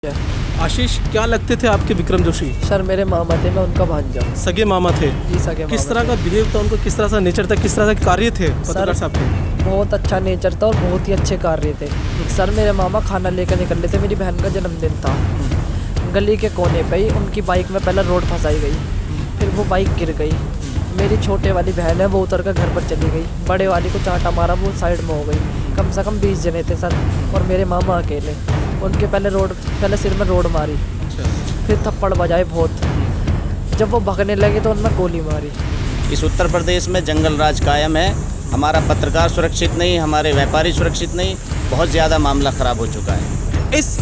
आशीष, क्या लगते थे आपके विक्रम जोशी? सर मेरे मामा थे, मैं उनका भांजा हूँ। सगे मामा थे? जी सगे किस मामा तरह का बिहेव था उनको, किस तरह का नेचर था, किस तरह के कार्य थे पत्रकार साहब के? बहुत अच्छा नेचर था और बहुत ही अच्छे कार्य थे। सर मेरे मामा खाना लेकर निकल रहे थे, मेरी बहन का जन्मदिन था। गली के कोने पे ही उनकी बाइक में पहले रोड फंसाई गई, फिर वो बाइक गिर गई। मेरी छोटे वाली बहन है, वो उतर कर घर पर चली गई। बड़े वाली को चांटा मारा, वो साइड में हो गई। कम से कम 20 जने थे सर, और मेरे मामा अकेले। उनके पहले सिर में रोड मारी, फिर थप्पड़ बजाए बहुत। जब वो भगने लगे तो उनमें गोली मारी। इस उत्तर प्रदेश में जंगल राज कायम है। हमारा पत्रकार सुरक्षित नहीं, हमारे व्यापारी सुरक्षित नहीं, बहुत ज़्यादा मामला ख़राब हो चुका है। इस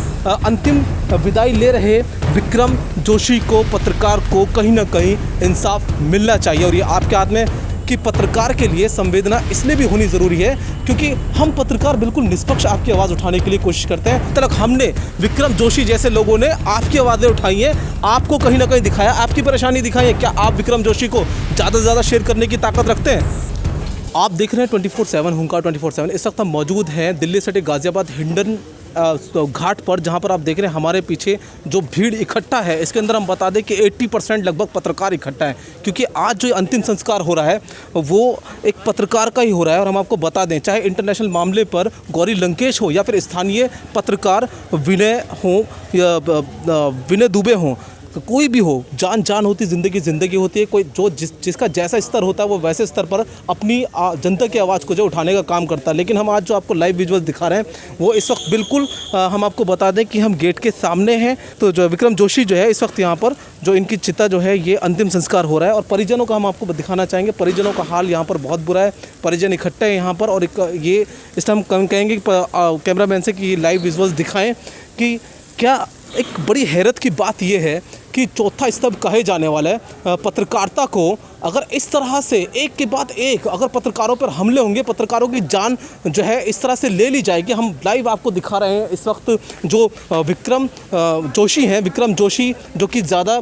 अंतिम विदाई ले रहे विक्रम जोशी को, पत्रकार को कहीं ना कहीं इंसाफ मिलना चाहिए। और ये आपके हाथ में कि पत्रकार के लिए संवेदना इसलिए भी होनी ज़रूरी है क्योंकि हम पत्रकार बिल्कुल निष्पक्ष आपकी आवाज़ उठाने के लिए कोशिश करते हैं। तक हमने विक्रम जोशी जैसे लोगों ने आपकी आवाज़ें उठाई हैं, आपको कहीं ना कहीं दिखाया, आपकी परेशानी दिखाई है। क्या आप विक्रम जोशी को ज़्यादा से ज़्यादा शेयर करने की ताकत रखते हैं? आप देख रहे हैं 24/7 हुंकार 24/7। इस वक्त हम मौजूद हैं दिल्ली सिटी गाज़ियाबाद हिंडन घाट पर, जहां पर आप देख रहे हैं हमारे पीछे जो भीड़ इकट्ठा है। इसके अंदर हम बता दें कि 80% लगभग पत्रकार इकट्ठा है क्योंकि आज जो अंतिम संस्कार हो रहा है वो एक पत्रकार का ही हो रहा है। और हम आपको बता दें, चाहे इंटरनेशनल मामले पर गौरी लंकेश हो या फिर स्थानीय पत्रकार विनय हो या विनय दुबे हों, कोई भी हो, जान होती ज़िंदगी होती है। कोई जो जिसका जैसा स्तर होता है वो वैसे स्तर पर अपनी जनता की आवाज़ को जो उठाने का काम करता है। लेकिन हम आज जो आपको लाइव विजुअल दिखा रहे हैं वो इस वक्त बिल्कुल हम आपको बता दें कि हम गेट के सामने हैं। तो जो विक्रम जोशी जो है इस वक्त यहाँ पर जो इनकी चिता जो है ये अंतिम संस्कार हो रहा है। और परिजनों का हम आपको दिखाना चाहेंगे। परिजनों का हाल यहाँ पर बहुत बुरा है। परिजन इकट्ठे हैं यहाँ पर और ये इस टाइम हम कहेंगे कैमरामैन से कि लाइव विजुअल्स दिखाएँ कि क्या एक बड़ी हैरत की बात यह है कि चौथा स्तंभ कहे जाने वाला है पत्रकारिता को अगर इस तरह से एक के बाद एक अगर पत्रकारों पर हमले होंगे, पत्रकारों की जान जो है इस तरह से ले ली जाएगी। हम लाइव आपको दिखा रहे हैं इस वक्त जो विक्रम जोशी हैं, विक्रम जोशी जो कि ज़्यादा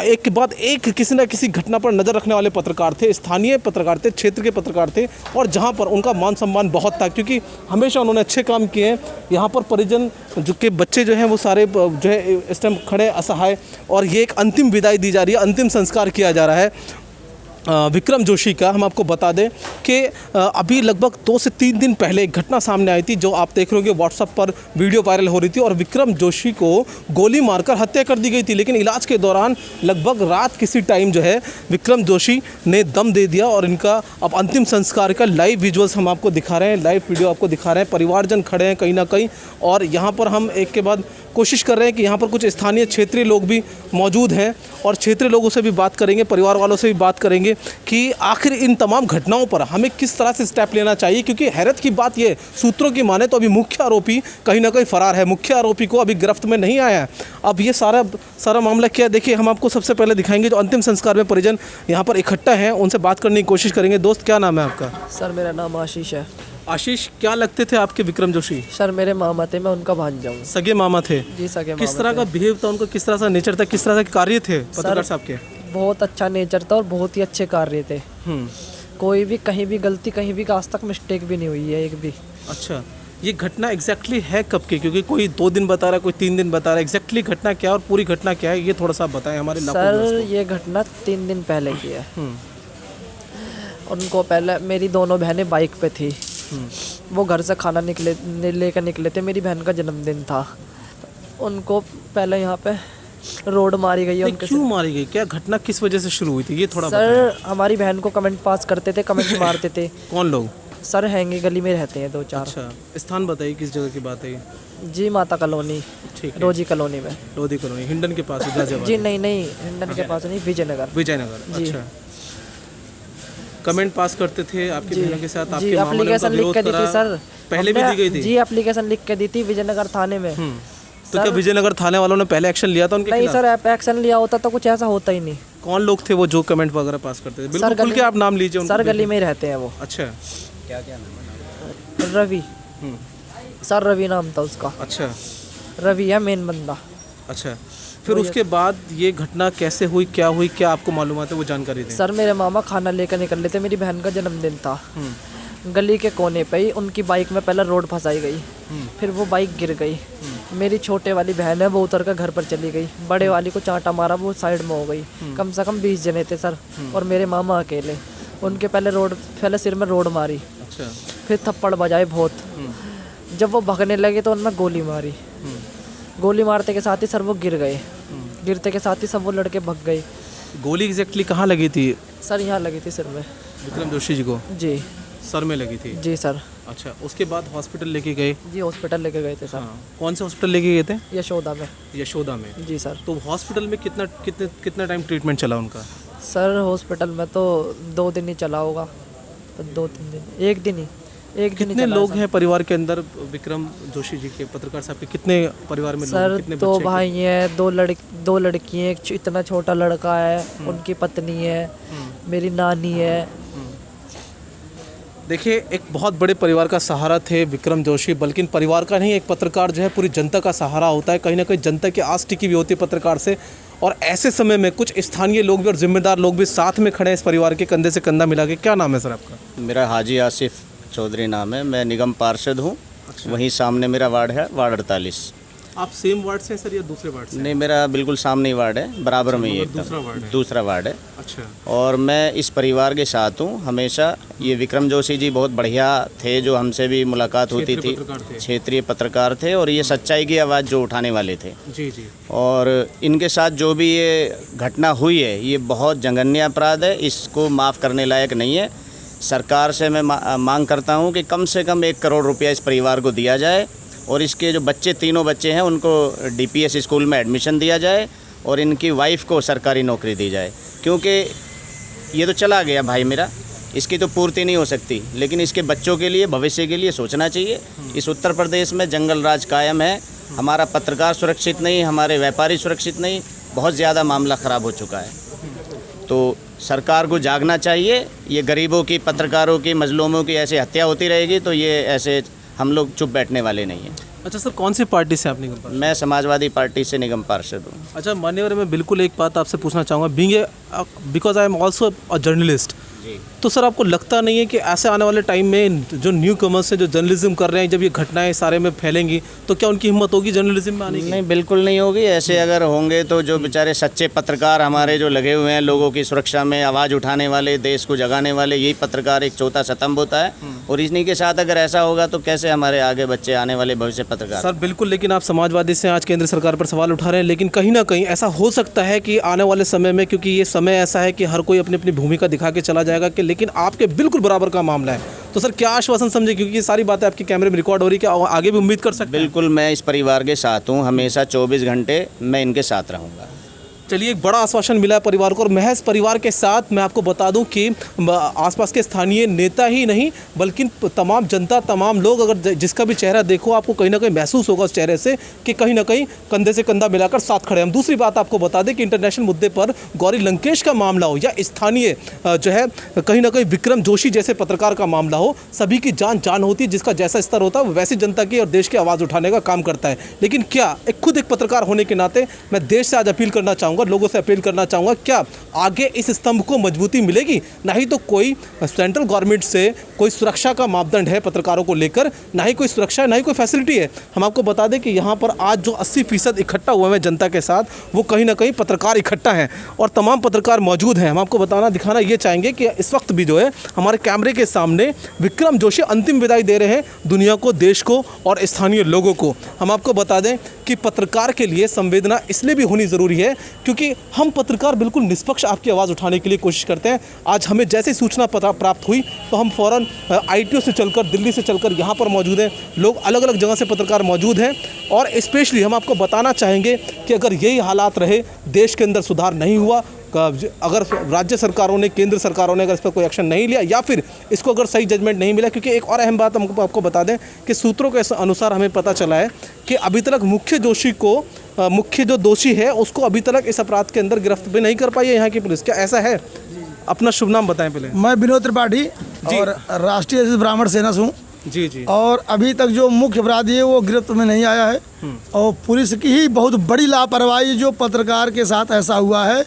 एक के बाद एक किसी न किसी घटना पर नज़र रखने वाले पत्रकार थे, स्थानीय पत्रकार थे, क्षेत्र के पत्रकार थे और जहाँ पर उनका मान सम्मान बहुत था क्योंकि हमेशा उन्होंने अच्छे काम किए हैं। यहाँ पर परिजन जो के बच्चे जो हैं वो सारे जो है इस टाइम खड़े असहाय और ये एक अंतिम विदाई दी जा रही है, अंतिम संस्कार किया जा रहा है विक्रम जोशी का। हम आपको बता दें कि अभी लगभग 2 से 3 दिन पहले एक घटना सामने आई थी जो आप देख रहे होंगे व्हाट्सएप पर वीडियो वायरल हो रही थी और विक्रम जोशी को गोली मारकर हत्या कर दी गई थी। लेकिन इलाज के दौरान लगभग रात किसी टाइम जो है विक्रम जोशी ने दम दे दिया और इनका अब अंतिम संस्कार का लाइव विजुअल्स हम आपको दिखा रहे हैं, लाइव वीडियो आपको दिखा रहे हैं। परिवारजन खड़े हैं कहीं ना कहीं और यहाँ पर हम एक के बाद कोशिश कर रहे हैं कि यहाँ पर कुछ स्थानीय क्षेत्रीय लोग भी मौजूद हैं और क्षेत्रीय लोगों से भी बात करेंगे, परिवार वालों से भी बात करेंगे कि आखिर इन तमाम घटनाओं पर हमें किस तरह से स्टेप लेना चाहिए। क्योंकि हैरत की बात ये, सूत्रों की माने तो अभी मुख्य आरोपी कहीं ना कहीं फरार है, मुख्य आरोपी को अभी गिरफ्त में नहीं आया है। अब ये सारा मामला क्या है, देखिए हम आपको सबसे पहले दिखाएंगे जो अंतिम संस्कार में परिजन यहाँ पर इकट्ठा हैं, उनसे बात करने की कोशिश करेंगे। दोस्त, क्या नाम है आपका? सर मेरा नाम आशीष है। आशीष, क्या लगते थे आपके विक्रम जोशी? सर मेरे मामा थे, मैं उनका भांजा हूँ। सगे मामा थे? जी सगे किस तरह का बिहेव था उनको, किस तरह का नेचर था, किस तरह के कार्य थे पत्रकार साहब के? बहुत अच्छा नेचर था और बहुत ही अच्छे कार्य थे। कोई भी कहीं भी गलती, कहीं भी आज तक मिस्टेक भी नहीं हुई है एक भी। अच्छा, ये घटना एग्जैक्टली है कब की? क्योंकि कोई 2 दिन बता रहा है, कोई 3 दिन बता रहा है। एग्जैक्टली घटना क्या है और पूरी घटना क्या है ये थोड़ा सा बताएं हमारे सर ये घटना 3 दिन पहले की है। उनको पहले मेरी दोनों बहनें बाइक पे थी, वो घर से खाना लेकर निकले थे, मेरी बहन का जन्मदिन था। उनको पहले यहाँ पे रोड मारी गई है। उनके क्यों मारी गई, क्या घटना किस वजह से शुरू हुई थी ये थोड़ा सर हमारी बहन को कमेंट पास करते थे, कमेंट मारते थे। कौन लोग? सर हैंगे गली में रहते हैं 2-4। अच्छा, स्थान बताइए किस जगह की बात है? जी माता कॉलोनी, ठीक है, रोजी कॉलोनी में। लोधी कॉलोनी हिंडन के पास गाजियाबाद? जी नहीं, हिंडन के पास नहीं, विजयनगर। अच्छा, कमेंट पास करते थे आपकी बहनों के साथ? जी एप्लीकेशन लिख के दी थी सर, पहले भी दी गई थी? जी एप्लीकेशन लिख के दी थी विजयनगर थाने में। तो क्या विजयनगर थाने वालों ने पहले एक्शन लिया था उनके नहीं खिलाफ? सर, एक्शन लिया होता तो कुछ ऐसा होता ही नहीं। कौन लोग थे वो जो कमेंट वगैरह पास करते थे? बिल्कुल खुल के आप नाम लीजिए। सर गली में ही रहते हैं वो। अच्छा, क्या नाम है? रवि। सर रवि नाम था उसका। अच्छा, रवि है मेन बंदा। अच्छा, फिर उसके बाद ये घटना कैसे हुई, क्या हुई, क्या आपको मालूम है वो जानकारी दें। सर मेरे मामा खाना लेकर निकल रहे थे, मेरी बहन का जन्मदिन था। गली के कोने पे ही उनकी बाइक में पहले रोड फंसाई गई, फिर वो बाइक गिर गई। मेरी छोटे वाली बहन है, वो उतर कर घर पर चली गई। बड़े वाली को चांटा मारा, वो साइड में हो गई। कम से कम 20 जने थे सर, और मेरे मामा अकेले। उनके पहले सिर में रोड मारी, अच्छा। फिर थप्पड़ बजाए बहुत। जब वो भगने लगे तो उनमें गोली मारी। गोली मारते के साथ ही सर वो गिर गए। गिरते के साथ ही सब वो लड़के भग गए। गोली एग्जैक्टली कहाँ लगी थी? सर यहाँ लगी थी सिर में। विक्रम जोशी जी को जी सर में लगी थी? जी सर। अच्छा, उसके बाद हॉस्पिटल लेके गए? जी हॉस्पिटल लेके गए थे सर। हाँ, कौन से हॉस्पिटल लेके गए थे? यशोदा में। यशोदा में? जी सर। तो हॉस्पिटल में कितना टाइम ट्रीटमेंट चला उनका? सर हॉस्पिटल में तो 2 दिन ही चला होगा, 2-3 दिन, एक दिन ही कितने चला लोग सर। हैं परिवार के अंदर विक्रम जोशी जी के, पत्रकार साहब के? कितने परिवार में लोग हैं? सर कितने 2 बच्चे? भाई हैं, 2 लड़की हैं, एक इतना छोटा लड़का है, उनकी पत्नी है, मेरी नानी है। देखिए, एक बहुत बड़े परिवार का सहारा थे विक्रम जोशी, बल्कि परिवार का नहीं, एक पत्रकार जो है पूरी जनता का सहारा होता है। कहीं ना कहीं जनता की आस टिकी भी होती है पत्रकार से, और ऐसे समय में कुछ स्थानीय लोग भी और जिम्मेदार लोग भी साथ में खड़े हैं इस परिवार के, कंधे से कंधा मिला के। क्या नाम है सर आपका? मेरा हाजी आसिफ चौधरी नाम है, मैं निगम पार्षद हूँ। वहीं सामने मेरा वार्ड है, वार्ड 48। आप सेम वार्ड से हैं सर या दूसरे वार्ड से? नहीं, मेरा बिल्कुल सामने ही वार्ड है, बराबर में ही एकदम। दूसरा वार्ड है? दूसरा दूसरा वार्ड है। अच्छा। और मैं इस परिवार के साथ हूँ हमेशा। ये विक्रम जोशी जी बहुत बढ़िया थे, जो हमसे भी मुलाकात होती थी, क्षेत्रीय पत्रकार थे, और ये सच्चाई की आवाज़ जो उठाने वाले थे। जी जी। और इनके साथ जो भी ये घटना हुई है, ये बहुत जघन्य अपराध है, इसको माफ़ करने लायक नहीं है। सरकार से मैं मांग करता हूँ कि कम से कम 1 करोड़ रुपया इस परिवार को दिया जाए, और इसके जो तीनों बच्चे हैं उनको DPS स्कूल में एडमिशन दिया जाए, और इनकी वाइफ को सरकारी नौकरी दी जाए। क्योंकि ये तो चला गया भाई मेरा, इसकी तो पूर्ति नहीं हो सकती, लेकिन इसके बच्चों के लिए, भविष्य के लिए सोचना चाहिए। इस उत्तर प्रदेश में जंगल राज कायम है, हमारा पत्रकार सुरक्षित नहीं, हमारे व्यापारी सुरक्षित नहीं, बहुत ज़्यादा मामला ख़राब हो चुका है। तो सरकार को जागना चाहिए। ये गरीबों की, पत्रकारों की, मजलूमों की ऐसे हत्या होती रहेगी तो ये ऐसे हम लोग चुप बैठने वाले नहीं हैं। अच्छा सर, कौन सी पार्टी से आप निगम पार्षद? मैं समाजवादी पार्टी से निगम पार्षद हूँ। अच्छा मान्यवर, मैं बिल्कुल एक बात आपसे पूछना चाहूँगा, being because I am also a journalist, जी। तो सर आपको लगता नहीं है कि ऐसे आने वाले टाइम में जो न्यू कमर्स हैं, जो जर्नलिज्म कर रहे हैं, जब ये घटनाएं सारे में फैलेंगी तो क्या उनकी हिम्मत होगी जर्नलिज्म में आने की? नहीं, बिल्कुल नहीं होगी। ऐसे अगर होंगे तो जो बेचारे सच्चे पत्रकार हमारे जो लगे हुए हैं लोगों की सुरक्षा में, आवाज़ उठाने वाले, देश को जगाने वाले, यही पत्रकार एक चौथा स्तंभ होता है। और इन्हीं के साथ अगर ऐसा होगा तो कैसे हमारे आगे बच्चे, आने वाले भविष्य पत्रकार? सर बिल्कुल, लेकिन आप समाजवादी से आज केंद्र सरकार पर सवाल उठा रहे हैं, लेकिन कहीं ना कहीं ऐसा हो सकता है कि आने वाले समय में, क्योंकि ये समय ऐसा है कि हर कोई अपनी अपनी भूमिका दिखा के चला जाएगा, कि लेकिन आपके बिल्कुल बराबर का मामला है, तो सर क्या आश्वासन समझे, क्योंकि ये सारी बातें आपके कैमरे में रिकॉर्ड हो रही है, क्या आगे भी उम्मीद कर सकते हैं? बिल्कुल, मैं इस परिवार के साथ हूँ, हमेशा 24 घंटे मैं इनके साथ रहूँगा। चलिए, एक बड़ा आश्वासन मिला है परिवार को, और महज परिवार के साथ मैं आपको बता दूं कि आसपास के स्थानीय नेता ही नहीं बल्कि तमाम जनता, तमाम लोग, अगर जिसका भी चेहरा देखो आपको कहीं ना कहीं महसूस होगा उस चेहरे से कि कहीं ना कहीं कंधे से कंधा मिलाकर साथ खड़े हैं हम। दूसरी बात आपको बता दें कि इंटरनेशनल मुद्दे पर गौरी लंकेश का मामला हो या स्थानीय जो है कहीं ना कहीं विक्रम जोशी जैसे पत्रकार का मामला हो, सभी की जान होती है, जिसका जैसा स्तर होता है वो वैसी जनता की और देश की आवाज़ उठाने का काम करता है। लेकिन क्या खुद एक पत्रकार होने के नाते मैं देश से आज अपील करना चाहूँगा, लोगों से अपील करना चाहूँगा, क्या आगे इस स्तंभ को मजबूती मिलेगी? नहीं तो कोई सेंट्रल गवर्नमेंट से कोई सुरक्षा का मापदंड है पत्रकारों को लेकर, ना ही कोई सुरक्षा है, ना ही कोई फैसिलिटी है। हम आपको बता दें कि यहाँ पर आज जो 80% इकट्ठा हुए हैं जनता के साथ, वो कहीं ना कहीं पत्रकार इकट्ठा हैं और तमाम पत्रकार मौजूद हैं। हम आपको दिखाना ये चाहेंगे कि इस वक्त भी जो है हमारे कैमरे के सामने विक्रम जोशी अंतिम विदाई दे रहे हैं दुनिया को, देश को और स्थानीय लोगों को। हम आपको बता दें कि पत्रकार के लिए संवेदना इसलिए भी होनी ज़रूरी है क्योंकि हम पत्रकार बिल्कुल निष्पक्ष आपकी आवाज़ उठाने के लिए कोशिश करते हैं। आज हमें जैसे सूचना प्राप्त हुई तो हम फ़ौरन ITO से चलकर, दिल्ली से चलकर यहाँ पर मौजूद हैं। लोग अलग अलग जगह से पत्रकार मौजूद हैं और स्पेशली हम आपको बताना चाहेंगे कि अगर यही हालात रहे, देश के अंदर सुधार नहीं हुआ, अगर राज्य सरकारों ने, केंद्र सरकारों ने अगर इस पर कोई एक्शन नहीं लिया या फिर इसको अगर सही जजमेंट नहीं मिला, क्योंकि एक और अहम बात हम आपको बता दें कि सूत्रों के अनुसार हमें पता चला है कि अभी तक मुख्य जो दोषी है उसको अभी तक इस अपराध के अंदर गिरफ्त भी नहीं कर पाई है यहाँ की पुलिस। क्या ऐसा है? अपना शुभ नाम बताएं पहले। मैं विनोद त्रिपाठी और राष्ट्रीय ब्राह्मण सेना से हूँ। जी जी। और अभी तक जो मुख्य अपराधी है वो गिरफ्त में नहीं आया है और पुलिस की ही बहुत बड़ी लापरवाही जो पत्रकार के साथ ऐसा हुआ है।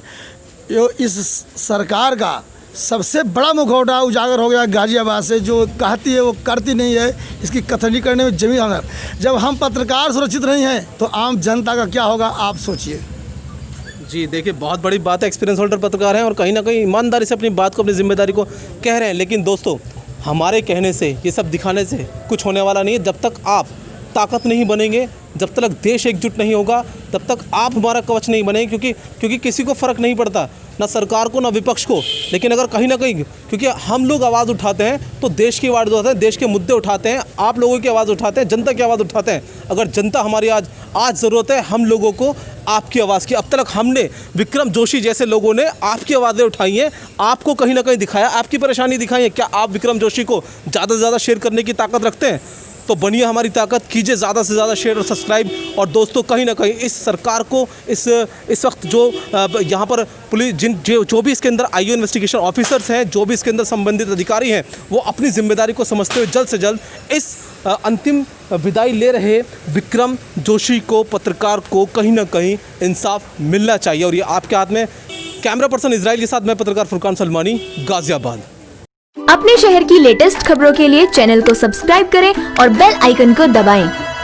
इस सरकार का सबसे बड़ा मुखौटा उजागर हो गया गाजियाबाद से, जो कहती है वो करती नहीं है, इसकी कथनी करने में जमीन हमारा। जब हम पत्रकार सुरक्षित नहीं हैं तो आम जनता का क्या होगा, आप सोचिए। जी देखिए, बहुत बड़ी बात है, एक्सपीरियंस होल्डर पत्रकार हैं और कहीं ना कहीं ईमानदारी से अपनी बात को, अपनी जिम्मेदारी को कह रहे हैं। लेकिन दोस्तों, हमारे कहने से, ये सब दिखाने से कुछ होने वाला नहीं है। जब तक आप ताकत नहीं बनेंगे, जब तक देश एकजुट नहीं होगा, तब तक आप हमारा कवच नहीं बनेंगे, क्योंकि किसी को फ़र्क नहीं पड़ता, ना सरकार को ना विपक्ष को। लेकिन अगर कहीं ना कहीं, क्योंकि हम लोग आवाज़ उठाते हैं तो देश की आवाज़ उठाते हैं, देश के मुद्दे उठाते हैं, आप लोगों की आवाज़ उठाते हैं, जनता की आवाज़ उठाते हैं। अगर जनता हमारी आज ज़रूरत है हम लोगों को आपकी आवाज़ की। अब तक हमने विक्रम जोशी जैसे लोगों ने आपकी आवाज़ें उठाई हैं, आपको कहीं ना कहीं दिखाया, आपकी परेशानी दिखाई है। क्या आप विक्रम जोशी को ज़्यादा से ज़्यादा शेयर करने की ताकत रखते हैं? तो बनिए हमारी ताकत, कीजिए ज़्यादा से ज़्यादा शेयर और सब्सक्राइब। और दोस्तों, कहीं ना कहीं इस सरकार को इस वक्त जो यहाँ पर पुलिस जो भी इसके अंदर आईओ इन्वेस्टिगेशन ऑफिसर्स हैं, जो भी इसके अंदर संबंधित अधिकारी हैं, वो अपनी जिम्मेदारी को समझते हुए जल्द से जल्द इस अंतिम विदाई ले रहे विक्रम जोशी को, पत्रकार को कहीं ना कहीं इंसाफ मिलना चाहिए। और ये आपके हाथ में। कैमरा पर्सन इजराइल के साथ मैं पत्रकार फुरकान सलमानी, गाजियाबाद। अपने शहर की लेटेस्ट खबरों के लिए चैनल को सब्सक्राइब करें और बेल आइकन को दबाएं।